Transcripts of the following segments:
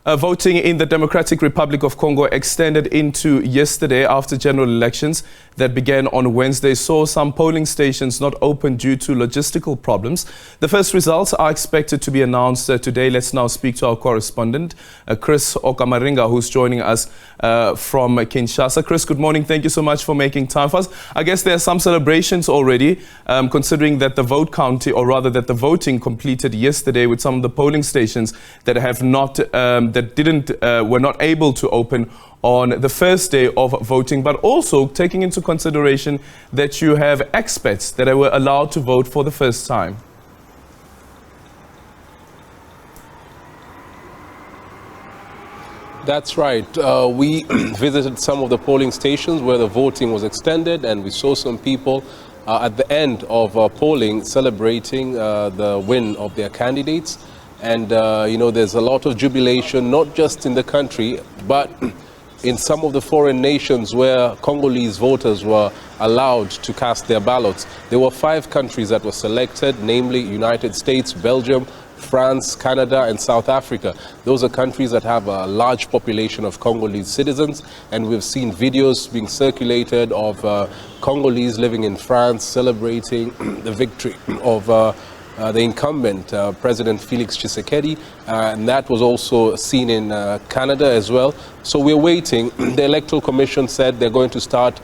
Voting in the Democratic Republic of Congo extended into yesterday after general elections that began on Wednesday saw some polling stations not open due to logistical problems. The first results are expected to be announced today. Let's now speak to our correspondent, Chris Ocamringa, who's joining us from Kinshasa. Chris, good morning. Thank you so much for making time for us. I guess there are some celebrations already, considering that the vote counting, or rather that the voting completed yesterday with some of the polling stations that have not were not able to open on the first day of voting, but also taking into consideration that you have expats that were allowed to vote for the first time. That's right. We visited some of the polling stations where the voting was extended, and we saw some people at the end of polling celebrating the win of their candidates. And, there's a lot of jubilation, not just in the country, but in some of the foreign nations where Congolese voters were allowed to cast their ballots. There were 5 countries that were selected, namely United States, Belgium, France, Canada, and South Africa. Those are countries that have a large population of Congolese citizens, and we've seen videos being circulated of Congolese living in France celebrating the victory of the incumbent, President Felix Tshisekedi, and that was also seen in Canada as well. So we're waiting. The Electoral Commission said they're going to start,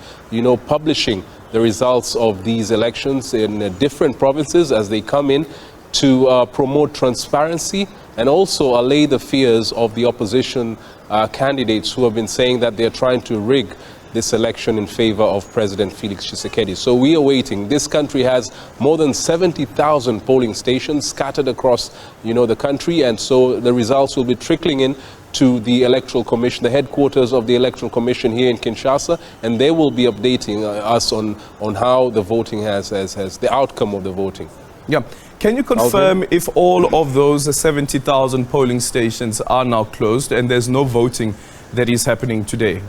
publishing the results of these elections in different provinces as they come in to promote transparency and also allay the fears of the opposition candidates who have been saying that they're trying to rig this election in favor of President Felix Tshisekedi. So we are waiting. This country has more than 70,000 polling stations scattered across, the country, and so the results will be trickling in to the Electoral Commission, the headquarters of the Electoral Commission here in Kinshasa, and they will be updating us on how the voting has the outcome of the voting. Yeah. Can you confirm if all of those 70,000 polling stations are now closed and there's no voting that is happening today?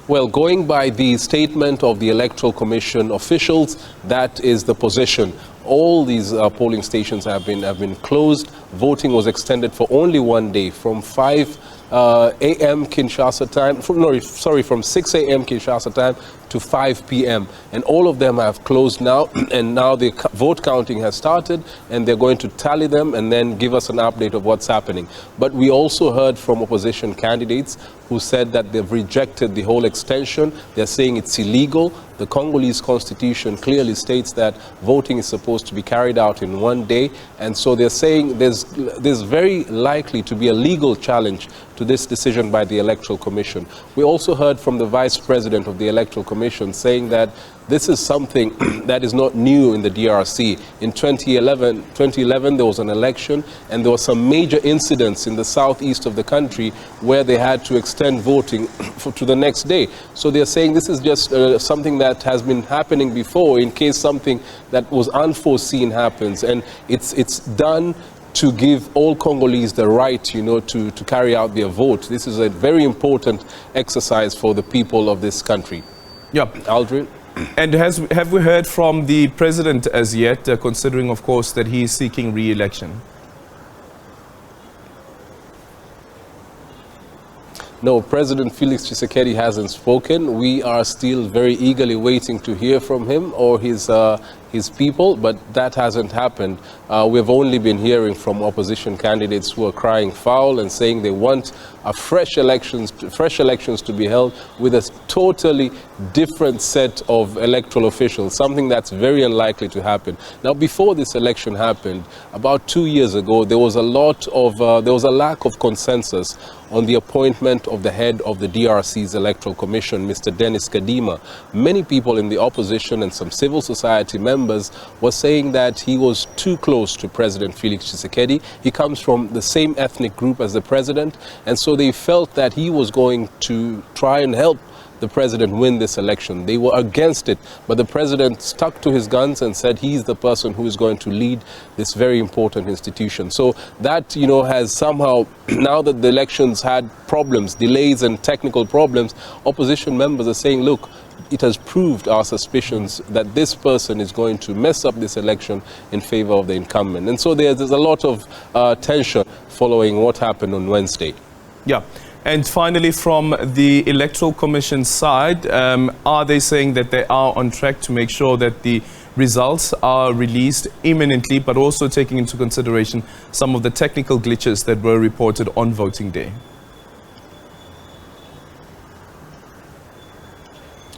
Well, going by the statement of the Electoral Commission officials, that is the position. All these polling stations have been closed. Voting was extended for only one day, from 5 a.m. Kinshasa time, from 6 a.m. Kinshasa time to 5 p.m. And all of them have closed now, and now the vote counting has started, and they're going to tally them and then give us an update of what's happening. But we also heard from opposition candidates who said that they've rejected the whole extension. They're saying it's illegal. The Congolese constitution clearly states that voting is supposed to be carried out in one day, and so they're saying there's very likely to be a legal challenge to this decision by the Electoral Commission. We also heard from the Vice President of the Electoral Commission saying that this is something that is not new in the DRC. In 2011, there was an election, and there were some major incidents in the southeast of the country where they had to extend voting to the next day. So they're saying this is just something that has been happening before in case something that was unforeseen happens, and it's done to give all Congolese the right, to carry out their vote. This is a very important exercise for the people of this country. Yeah. Aldrin? And have we heard from the president as yet, considering, of course, that he is seeking re-election? No, President Felix Tshisekedi hasn't spoken. We are still very eagerly waiting to hear from him or his people, but that hasn't happened. We've only been hearing from opposition candidates who are crying foul and saying they want fresh elections to be held with a totally different set of electoral officials, something that's very unlikely to happen. Now, before this election happened, about 2 years ago, there was a lack of consensus on the appointment of the head of the DRC's Electoral Commission, Mr. Denis Kadima. Many people in the opposition and some civil society members were saying that he was too close to President Felix Tshisekedi. He comes from the same ethnic group as the president, and so they felt that he was going to try and help the president win this election. They were against it, but the president stuck to his guns and said he's the person who is going to lead this very important institution. So that, has somehow, now that the elections had problems, delays and technical problems, opposition members are saying, look, it has proved our suspicions that this person is going to mess up this election in favor of the incumbent. And so there's a lot of tension following what happened on Wednesday. Yeah. And finally, from the Electoral Commission side, are they saying that they are on track to make sure that the results are released imminently, but also taking into consideration some of the technical glitches that were reported on voting day?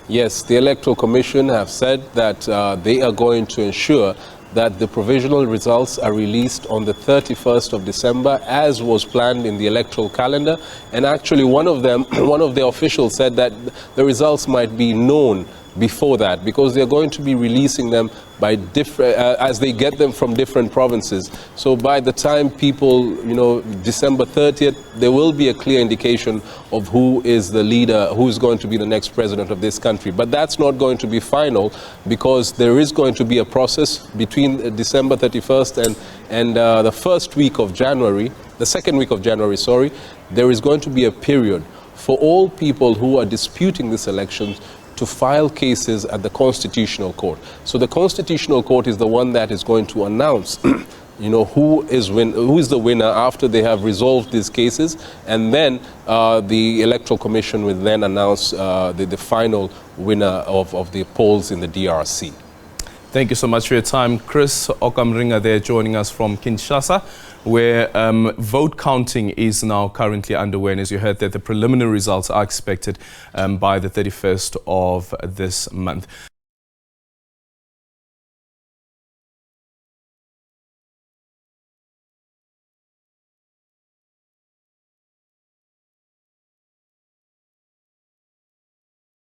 Yes, the Electoral Commission have said that they are going to ensure that the provisional results are released on the 31st of December, as was planned in the electoral calendar. And actually, one of the officials said that the results might be known before that, because they're going to be releasing them by different as they get them from different provinces. So by the time people, December 30th, there will be a clear indication of who is the leader, who is going to be the next president of this country. But that's not going to be final, because there is going to be a process between December 31st and the first week of January, the second week of January, sorry. There is going to be a period for all people who are disputing this election to file cases at the Constitutional Court. So the Constitutional Court is the one that is going to announce who is the winner after they have resolved these cases, and then the Electoral Commission will then announce the final winner of the polls in the DRC. Thank you so much for your time, Chris. Ocamringa there joining us from Kinshasa, where vote counting is now currently underway. And as you heard, that the preliminary results are expected by the 31st of this month.